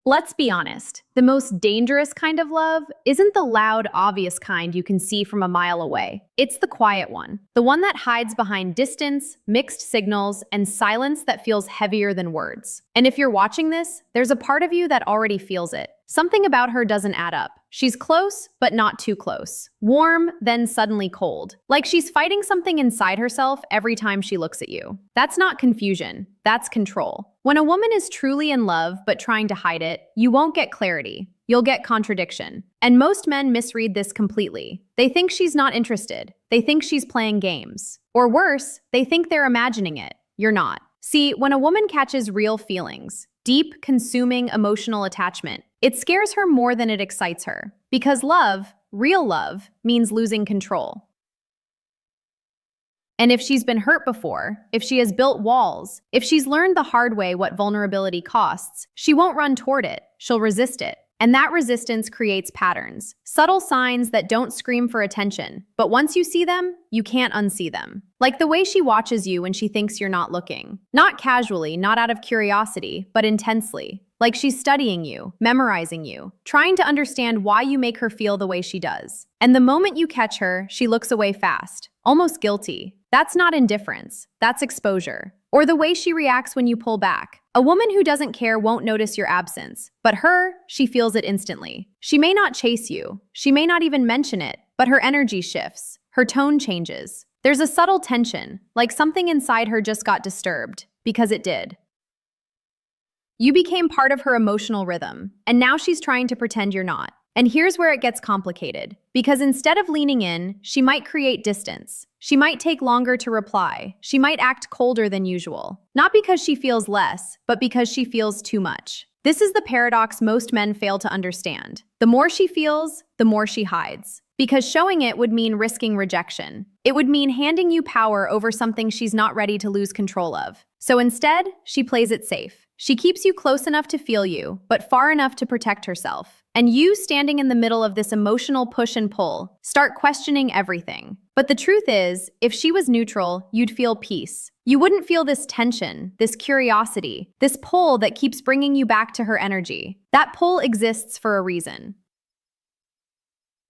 Let's be honest, the most dangerous kind of love isn't the loud, obvious kind you can see from a mile away. It's the quiet one, the one that hides behind distance, mixed signals, and silence that feels heavier than words. And if you're watching this, there's a part of you that already feels it. Something about her doesn't add up. She's close, but not too close. Warm, then suddenly cold. Like she's fighting something inside herself every time she looks at you. That's not confusion. That's control. When a woman is truly in love but trying to hide it, you won't get clarity. You'll get contradiction. And most men misread this completely. They think she's not interested. They think she's playing games. Or worse, they think they're imagining it. You're not. See, when a woman catches real feelings, deep, consuming emotional attachment, it scares her more than it excites her. Because love, real love, means losing control. And if she's been hurt before, if she has built walls, if she's learned the hard way what vulnerability costs, she won't run toward it, she'll resist it. And that resistance creates patterns, subtle signs that don't scream for attention, but once you see them, you can't unsee them. Like the way she watches you when she thinks you're not looking. Not casually, not out of curiosity, but intensely. Like she's studying you, memorizing you, trying to understand why you make her feel the way she does. And the moment you catch her, she looks away fast, almost guilty. That's not indifference, that's exposure. Or the way she reacts when you pull back. A woman who doesn't care won't notice your absence, but her, she feels it instantly. She may not chase you, she may not even mention it, but her energy shifts, her tone changes. There's a subtle tension, like something inside her just got disturbed, because it did. You became part of her emotional rhythm, and now she's trying to pretend you're not. And here's where it gets complicated, because instead of leaning in, she might create distance. She might take longer to reply. She might act colder than usual. Not because she feels less, but because she feels too much. This is the paradox most men fail to understand. The more she feels, the more she hides. Because showing it would mean risking rejection. It would mean handing you power over something she's not ready to lose control of. So instead, she plays it safe. She keeps you close enough to feel you, but far enough to protect herself. And you, standing in the middle of this emotional push and pull, start questioning everything. But the truth is, if she was neutral, you'd feel peace. You wouldn't feel this tension, this curiosity, this pull that keeps bringing you back to her energy. That pull exists for a reason.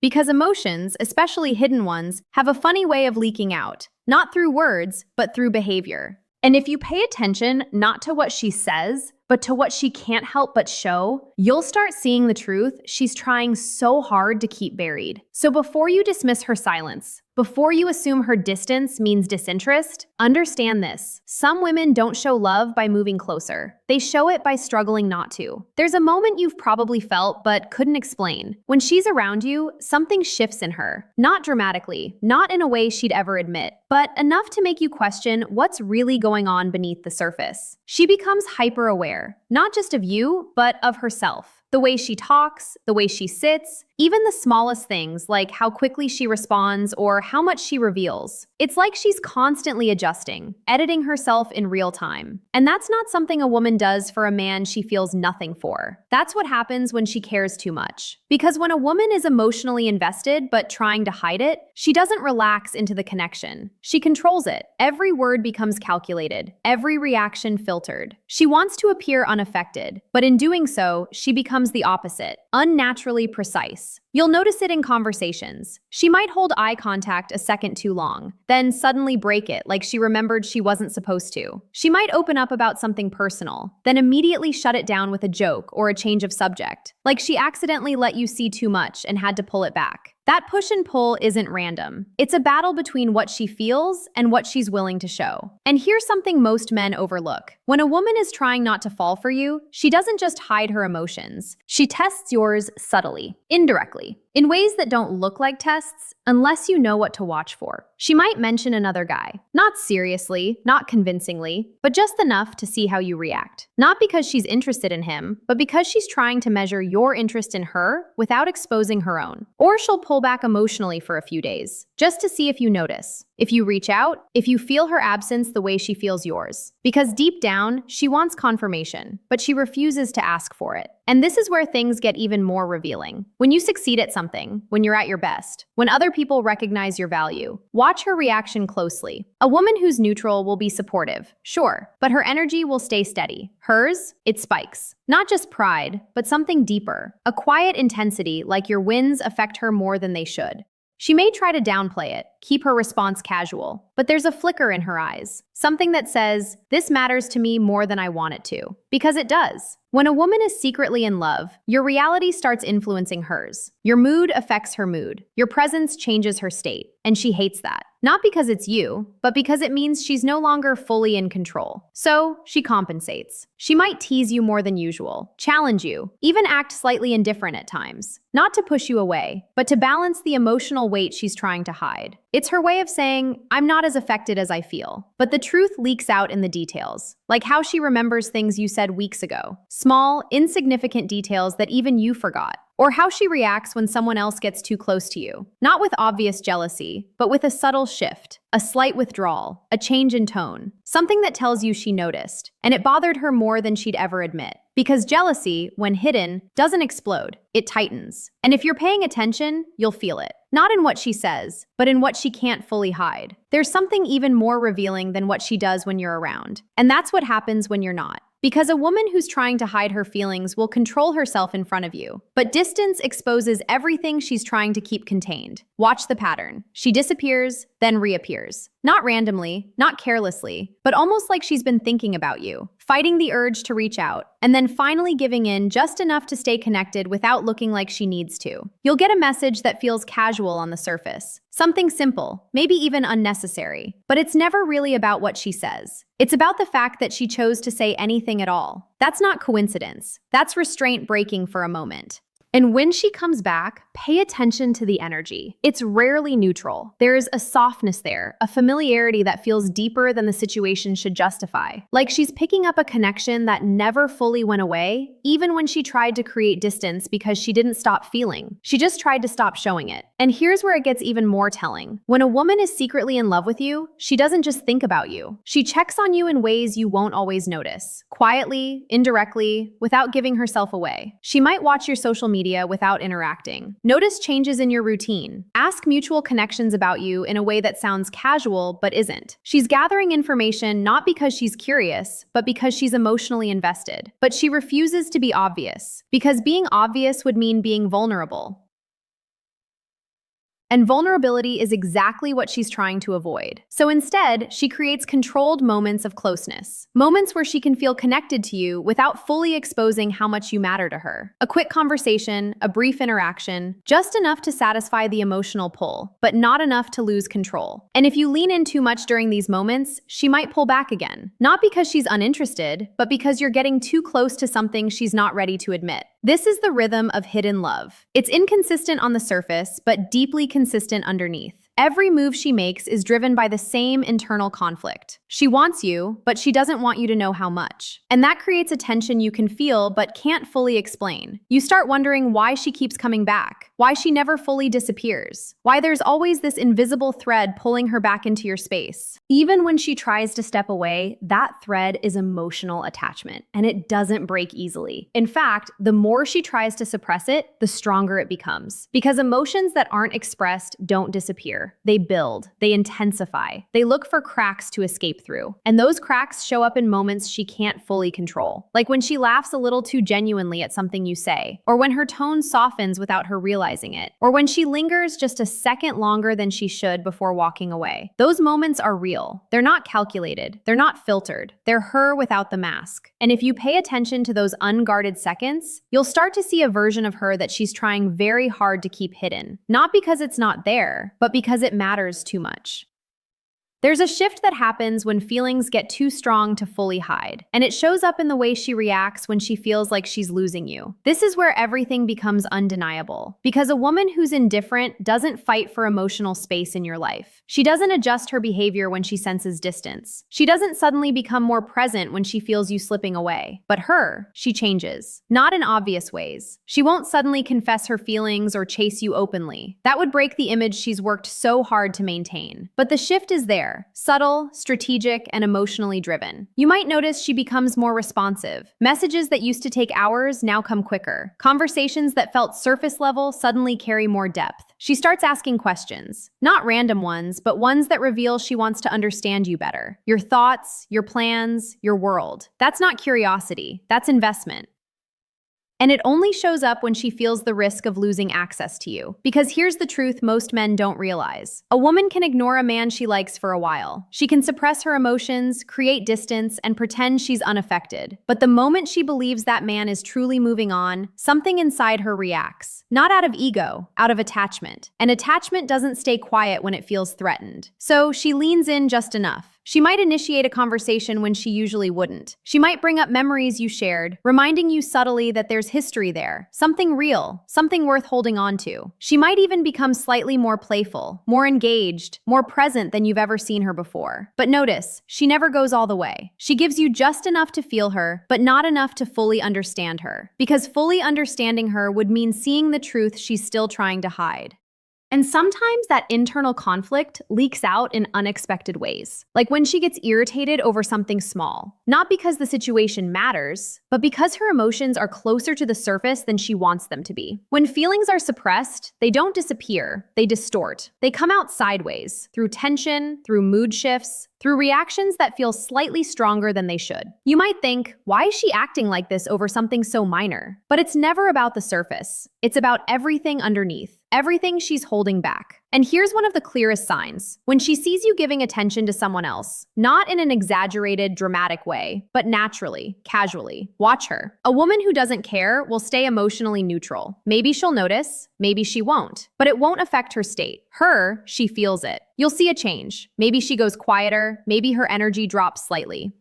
Because emotions, especially hidden ones, have a funny way of leaking out, not through words, but through behavior. And if you pay attention not to what she says, but to what she can't help but show, you'll start seeing the truth she's trying so hard to keep buried. So before you dismiss her silence, before you assume her distance means disinterest, understand this. Some women don't show love by moving closer. They show it by struggling not to. There's a moment you've probably felt but couldn't explain. When she's around you, something shifts in her. Not dramatically, not in a way she'd ever admit, but enough to make you question what's really going on beneath the surface. She becomes hyper-aware, not just of you, but of herself. The way she talks, the way she sits, even the smallest things like how quickly she responds or how much she reveals. It's like she's constantly adjusting, editing herself in real time. And that's not something a woman does for a man she feels nothing for. That's what happens when she cares too much. Because when a woman is emotionally invested but trying to hide it, she doesn't relax into the connection. She controls it. Every word becomes calculated, every reaction filtered. She wants to appear unaffected, but in doing so, she becomes the opposite, unnaturally precise. You'll notice it in conversations. She might hold eye contact a second too long, then suddenly break it like she remembered she wasn't supposed to. She might open up about something personal, then immediately shut it down with a joke or a change of subject, like she accidentally let you see too much and had to pull it back. That push and pull isn't random. It's a battle between what she feels and what she's willing to show. And here's something most men overlook. When a woman is trying not to fall for you, she doesn't just hide her emotions. She tests yours subtly, indirectly, in ways that don't look like tests unless you know what to watch for. She might mention another guy. Not seriously, not convincingly, but just enough to see how you react. Not because she's interested in him, but because she's trying to measure your interest in her without exposing her own. Or she'll pull back emotionally for a few days. just to see if you notice, if you reach out, if you feel her absence the way she feels yours. Because deep down, she wants confirmation, but she refuses to ask for it. And this is where things get even more revealing. When you succeed at something, when you're at your best, when other people recognize your value, watch her reaction closely. A woman who's neutral will be supportive, sure, but her energy will stay steady. Hers, it spikes. Not just pride, but something deeper. A quiet intensity, like your wins affect her more than they should. She may try to downplay it, keep her response casual, but there's a flicker in her eyes. Something that says, this matters to me more than I want it to. Because it does. When a woman is secretly in love, your reality starts influencing hers. Your mood affects her mood. Your presence changes her state. And she hates that. Not because it's you, but because it means she's no longer fully in control. So, she compensates. She might tease you more than usual, challenge you, even act slightly indifferent at times. Not to push you away, but to balance the emotional weight she's trying to hide. It's her way of saying, I'm not as affected as I feel. But the truth leaks out in the details, like how she remembers things you said weeks ago. Small, insignificant details that even you forgot. Or how she reacts when someone else gets too close to you. Not with obvious jealousy, but with a subtle shift, a slight withdrawal, a change in tone. Something that tells you she noticed, and it bothered her more than she'd ever admit. Because jealousy, when hidden, doesn't explode, it tightens. And if you're paying attention, you'll feel it. Not in what she says, but in what she can't fully hide. There's something even more revealing than what she does when you're around. And that's what happens when you're not. Because a woman who's trying to hide her feelings will control herself in front of you. But distance exposes everything she's trying to keep contained. Watch the pattern. She disappears, then reappears. Not randomly, not carelessly, but almost like she's been thinking about you, fighting the urge to reach out, and then finally giving in just enough to stay connected without looking like she needs to. You'll get a message that feels casual on the surface. Something simple, maybe even unnecessary. But it's never really about what she says. It's about the fact that she chose to say anything at all. That's not coincidence. That's restraint breaking for a moment. And when she comes back, pay attention to the energy. It's rarely neutral. There is a softness there, a familiarity that feels deeper than the situation should justify. Like she's picking up a connection that never fully went away, even when she tried to create distance because she didn't stop feeling. She just tried to stop showing it. And here's where it gets even more telling. When a woman is secretly in love with you, she doesn't just think about you. She checks on you in ways you won't always notice. Quietly, indirectly, without giving herself away. She might watch your social media without interacting. Notice changes in your routine. Ask mutual connections about you in a way that sounds casual but isn't. She's gathering information not because she's curious, but because she's emotionally invested. But she refuses to be obvious, because being obvious would mean being vulnerable. And vulnerability is exactly what she's trying to avoid. So instead, she creates controlled moments of closeness. Moments where she can feel connected to you without fully exposing how much you matter to her. A quick conversation, a brief interaction, just enough to satisfy the emotional pull, but not enough to lose control. And if you lean in too much during these moments, she might pull back again. Not because she's uninterested, but because you're getting too close to something she's not ready to admit. This is the rhythm of hidden love. It's inconsistent on the surface, but deeply consistent underneath. Every move she makes is driven by the same internal conflict. She wants you, but she doesn't want you to know how much. And that creates a tension you can feel but can't fully explain. You start wondering why she keeps coming back, why she never fully disappears, why there's always this invisible thread pulling her back into your space. Even when she tries to step away, that thread is emotional attachment, and it doesn't break easily. In fact, the more she tries to suppress it, the stronger it becomes. Because emotions that aren't expressed don't disappear. They build, they intensify, they look for cracks to escape through. And those cracks show up in moments she can't fully control. Like when she laughs a little too genuinely at something you say, or when her tone softens without her realizing it, or when she lingers just a second longer than she should before walking away. Those moments are real. They're not calculated. They're not filtered. They're her without the mask. And if you pay attention to those unguarded seconds, you'll start to see a version of her that she's trying very hard to keep hidden. Not because it's not there, but because it matters too much. There's a shift that happens when feelings get too strong to fully hide, and it shows up in the way she reacts when she feels like she's losing you. This is where everything becomes undeniable, because a woman who's indifferent doesn't fight for emotional space in your life. She doesn't adjust her behavior when she senses distance. She doesn't suddenly become more present when she feels you slipping away. But she changes. Not in obvious ways. She won't suddenly confess her feelings or chase you openly. That would break the image she's worked so hard to maintain. But the shift is there, subtle, strategic, and emotionally driven. You might notice she becomes more responsive. Messages that used to take hours now come quicker. Conversations that felt surface level suddenly carry more depth. She starts asking questions. Not random ones, but ones that reveal she wants to understand you better. Your thoughts, your plans, your world. That's not curiosity, that's investment. And it only shows up when she feels the risk of losing access to you. Because here's the truth most men don't realize. A woman can ignore a man she likes for a while. She can suppress her emotions, create distance, and pretend she's unaffected. But the moment she believes that man is truly moving on, something inside her reacts. Not out of ego, out of attachment. And attachment doesn't stay quiet when it feels threatened. So she leans in just enough. She might initiate a conversation when she usually wouldn't. She might bring up memories you shared, reminding you subtly that there's history there, something real, something worth holding on to. She might even become slightly more playful, more engaged, more present than you've ever seen her before. But notice, she never goes all the way. She gives you just enough to feel her, but not enough to fully understand her. Because fully understanding her would mean seeing the truth she's still trying to hide. And sometimes that internal conflict leaks out in unexpected ways. Like when she gets irritated over something small. Not because the situation matters, but because her emotions are closer to the surface than she wants them to be. When feelings are suppressed, they don't disappear, they distort. They come out sideways, through tension, through mood shifts, through reactions that feel slightly stronger than they should. You might think, why is she acting like this over something so minor? But it's never about the surface. It's about everything underneath, everything she's holding back. And here's one of the clearest signs. When she sees you giving attention to someone else, not in an exaggerated, dramatic way, but naturally, casually. Watch her. A woman who doesn't care will stay emotionally neutral. Maybe she'll notice, maybe she won't. But it won't affect her state. She feels it. You'll see a change. Maybe she goes quieter, maybe her energy drops slightly.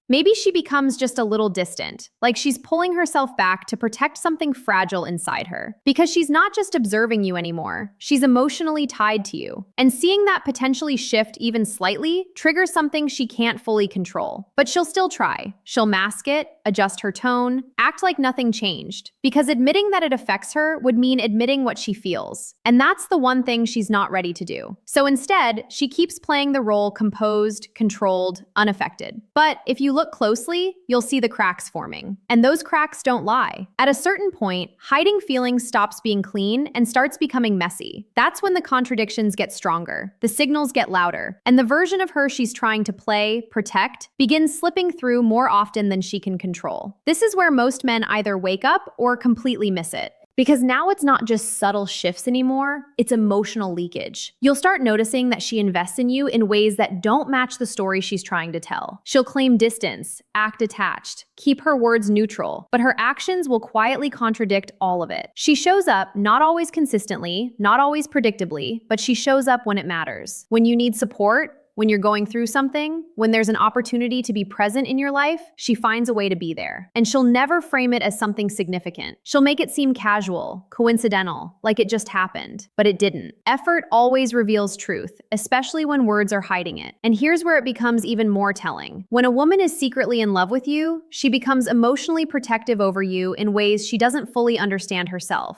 Maybe she becomes just a little distant, like she's pulling herself back to protect something fragile inside her. Because she's not just observing you anymore, she's emotionally tied to you. And seeing that potentially shift even slightly triggers something she can't fully control. But she'll still try. She'll mask it, adjust her tone, act like nothing changed. Because admitting that it affects her would mean admitting what she feels. And that's the one thing she's not ready to do. So instead, she keeps playing the role composed, controlled, unaffected. But if you look closely, you'll see the cracks forming. And those cracks don't lie. At a certain point, hiding feelings stops being clean and starts becoming messy. That's when the contradictions get stronger, the signals get louder, and the version of her she's trying to play, protect, begins slipping through more often than she can control. This is where most men either wake up or completely miss it. Because now it's not just subtle shifts anymore, it's emotional leakage. You'll start noticing that she invests in you in ways that don't match the story she's trying to tell. She'll claim distance, act attached, keep her words neutral, but her actions will quietly contradict all of it. She shows up, not always consistently, not always predictably, but she shows up when it matters. When you need support, when you're going through something, when there's an opportunity to be present in your life, she finds a way to be there. And she'll never frame it as something significant. She'll make it seem casual, coincidental, like it just happened. But it didn't. Effort always reveals truth, especially when words are hiding it. And here's where it becomes even more telling. When a woman is secretly in love with you, she becomes emotionally protective over you in ways she doesn't fully understand herself.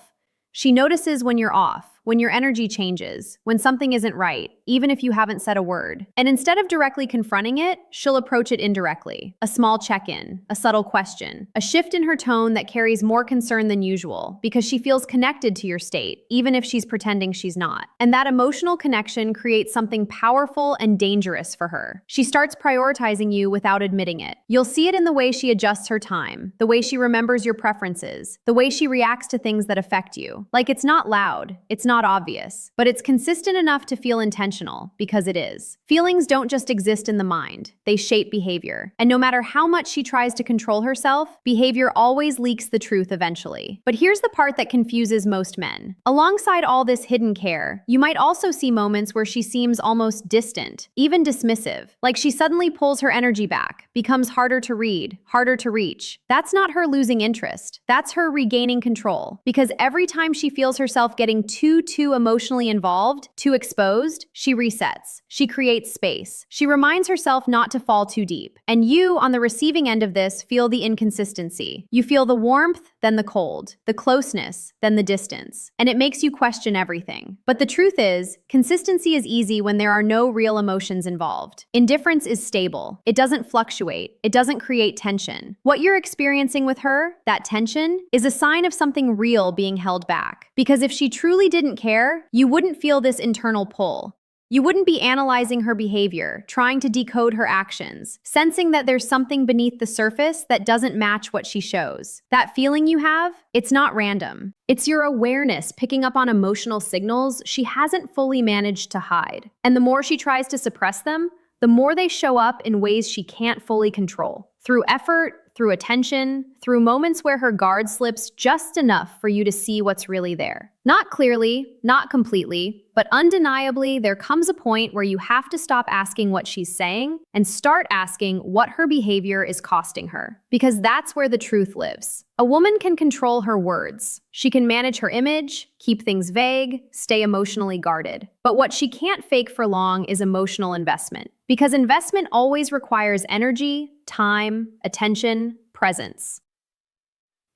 She notices when you're off, when your energy changes, when something isn't right, even if you haven't said a word. And instead of directly confronting it, she'll approach it indirectly. A small check-in, a subtle question, a shift in her tone that carries more concern than usual because she feels connected to your state, even if she's pretending she's not. And that emotional connection creates something powerful and dangerous for her. She starts prioritizing you without admitting it. You'll see it in the way she adjusts her time, the way she remembers your preferences, the way she reacts to things that affect you. Like it's not loud, it's not not obvious, but it's consistent enough to feel intentional, because it is. Feelings don't just exist in the mind, they shape behavior. And no matter how much she tries to control herself, behavior always leaks the truth eventually. But here's the part that confuses most men. Alongside all this hidden care, you might also see moments where she seems almost distant, even dismissive, like she suddenly pulls her energy back, becomes harder to read, harder to reach. That's not her losing interest, that's her regaining control. Because every time she feels herself getting too emotionally involved, too exposed, she resets. She creates space. She reminds herself not to fall too deep. And you, on the receiving end of this, feel the inconsistency. You feel the warmth, then the cold, the closeness, then the distance. And it makes you question everything. But the truth is, consistency is easy when there are no real emotions involved. Indifference is stable. It doesn't fluctuate. It doesn't create tension. What you're experiencing with her, that tension, is a sign of something real being held back. Because if she truly didn't care, you wouldn't feel this internal pull. You wouldn't be analyzing her behavior, trying to decode her actions, sensing that there's something beneath the surface that doesn't match what she shows. That feeling you have, it's not random. It's your awareness picking up on emotional signals she hasn't fully managed to hide. And the more she tries to suppress them, the more they show up in ways she can't fully control. Through effort, through attention, through moments where her guard slips just enough for you to see what's really there. Not clearly, not completely, but undeniably, there comes a point where you have to stop asking what she's saying and start asking what her behavior is costing her. Because that's where the truth lives. A woman can control her words. She can manage her image, keep things vague, stay emotionally guarded. But what she can't fake for long is emotional investment. Because investment always requires energy, time, attention, presence.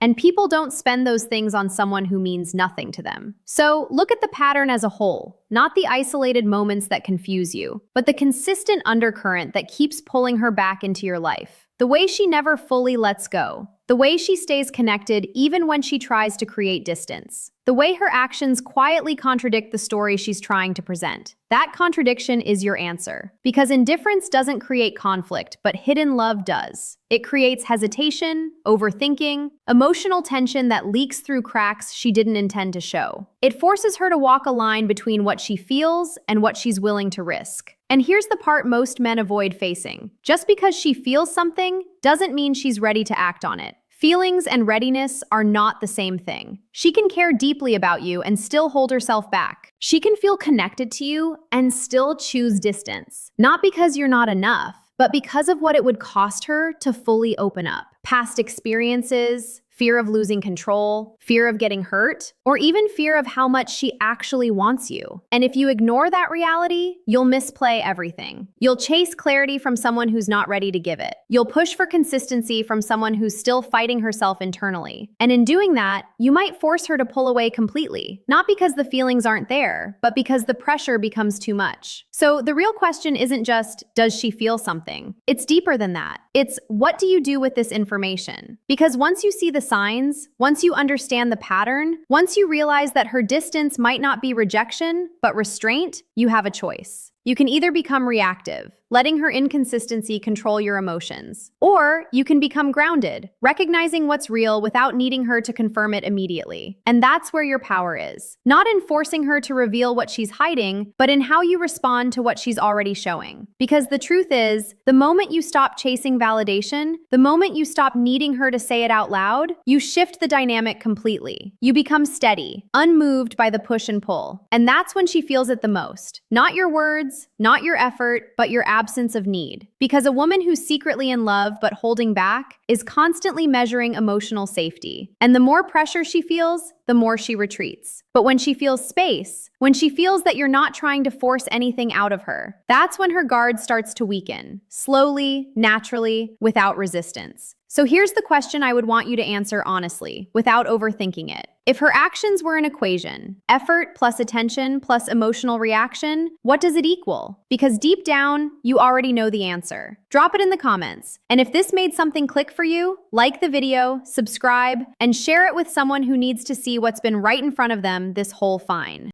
And people don't spend those things on someone who means nothing to them. So look at the pattern as a whole, not the isolated moments that confuse you, but the consistent undercurrent that keeps pulling her back into your life. The way she never fully lets go. The way she stays connected even when she tries to create distance. The way her actions quietly contradict the story she's trying to present. That contradiction is your answer. Because indifference doesn't create conflict, but hidden love does. It creates hesitation, overthinking, emotional tension that leaks through cracks she didn't intend to show. It forces her to walk a line between what she feels and what she's willing to risk. And here's the part most men avoid facing. Just because she feels something doesn't mean she's ready to act on it. Feelings and readiness are not the same thing. She can care deeply about you and still hold herself back. She can feel connected to you and still choose distance. Not because you're not enough, but because of what it would cost her to fully open up. Past experiences, fear of losing control, fear of getting hurt, or even fear of how much she actually wants you. And if you ignore that reality, you'll misplay everything. You'll chase clarity from someone who's not ready to give it. You'll push for consistency from someone who's still fighting herself internally. And in doing that, you might force her to pull away completely, not because the feelings aren't there, but because the pressure becomes too much. So the real question isn't just, does she feel something? It's deeper than that. It's, what do you do with this information? Because once you see the signs, once you understand the pattern, once you realize that her distance might not be rejection, but restraint, you have a choice. You can either become reactive, letting her inconsistency control your emotions, or you can become grounded, recognizing what's real without needing her to confirm it immediately. And that's where your power is. Not in forcing her to reveal what she's hiding, but in how you respond to what she's already showing. Because the truth is, the moment you stop chasing validation, the moment you stop needing her to say it out loud, you shift the dynamic completely. You become steady, unmoved by the push and pull. And that's when she feels it the most. Not your words, not your effort, but your absence of need. Because a woman who's secretly in love but holding back is constantly measuring emotional safety. And the more pressure she feels, the more she retreats. But when she feels space, when she feels that you're not trying to force anything out of her, that's when her guard starts to weaken, slowly, naturally, without resistance. So here's the question I would want you to answer honestly, without overthinking it. If her actions were an equation, effort plus attention plus emotional reaction, what does it equal? Because deep down, you already know the answer. Drop it in the comments. And if this made something click for you, like the video, subscribe, and share it with someone who needs to see what's been right in front of them this whole fine.